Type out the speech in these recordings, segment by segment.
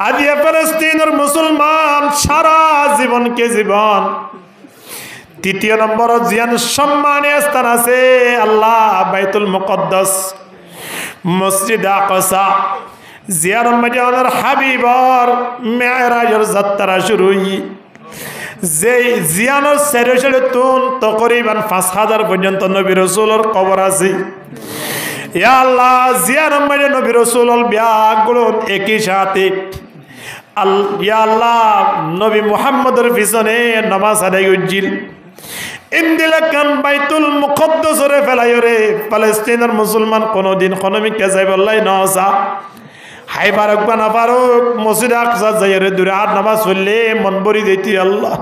আদিয়া ফিলিস্তিনের মুসলমান সারা জীবনকে জীবন। তৃতীয় নম্বর জিয়ান সম্মানীয় স্থান আছে আল্লাহ বাইতুল মুকদ্দাস, মসজিদ আকসা। জিয়ার মদিনার হাবিবর মেরাজের যাত্রা শুরু হই যে জিয়ানোর সেরে তুন তকরিবান ৫,০০০ পর্যন্ত নবী রাসূলের কবর আছে। ইয়া আল্লাহ জিয়ার মদিনা নবী রাসূলের বিয়াগুলো একই সাথে ইয়া আল্লাহ নবী মুহাম্মদের পিছনে নামাজ আদায় করছিল। ইন্দিলাকান বাইতুল মুকদ্দাসরে ফেলাইরে ফিলিস্তিনের মুসলমান কোনদিন কোনমিকে যাইব আল্লাহ নসা হাই পারক বা না পারক মসজিদ আকসা যাইরে দূরে আর নামাজ পড়লে মন ভরি দিতি আল্লাহ।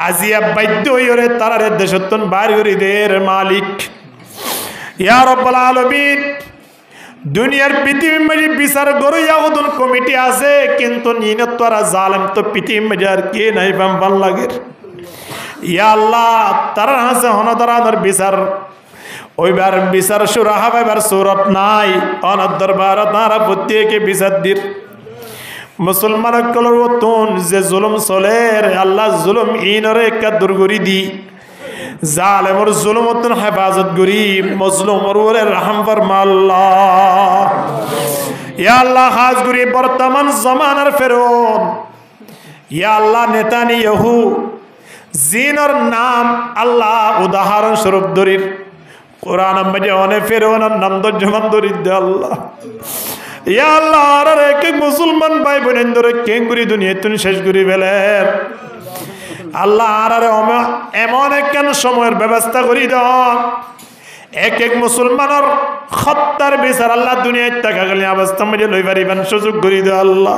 আজিয়া বাধ্য হইরে তারারে দেশতন বাইর করে দের মালিক ইয়া রাব্বুল আলামিন। দুনিয়ার পৃথিবীর মাঝে বিচার গরু ইয়াহুদুন কমিটি আছে কিন্তু নিনত তোরা জালেম তো পৃথিবীর মাঝে আর কে নাই ভাল লাগে। ইয়া আল্লাহ তারা হাসে হনদরানোর বিচার ওইবার বিচার সুরা হাবার সুরত নাই অনার দরবার তারা প্রত্যেকে বিচার দির মুসলমান কলর তুন যে জুলুম চলে আল্লাহ জুলুম ইনরে একটা দুর্গরি দি জালেমর জুলুমতন হেফাজত করি মজলুমর ওরে রহম ফরমা আল্লাহ। ইয়া আল্লাহ খাস করি বর্তমান জমানার ফেরৌন ইয়া আল্লাহ নেতানিয়াহু জিনর নাম আল্লাহ উদাহরণ স্বরূপ ধরির কোরআন মধ্যে অনেক ফেরৌনের নাম দর্জমান ধরির দে আল্লাহ। ইয়া আল্লাহ আর এক এক মুসলমান ভাই বোনের ধরে কেঙ্গুরি দুনিয়া তুমি শেষ করি ফেলেন আল্লাহ। আর এমন একখান সময়ের ব্যবস্থা করি দাও এক এক মুসলমানের হত্যার বিচার আল্লাহ দুনিয়ায় টাকা গেলে অবস্থা মধ্যে লই পারিবেন সুযোগ করি দাও আল্লাহ।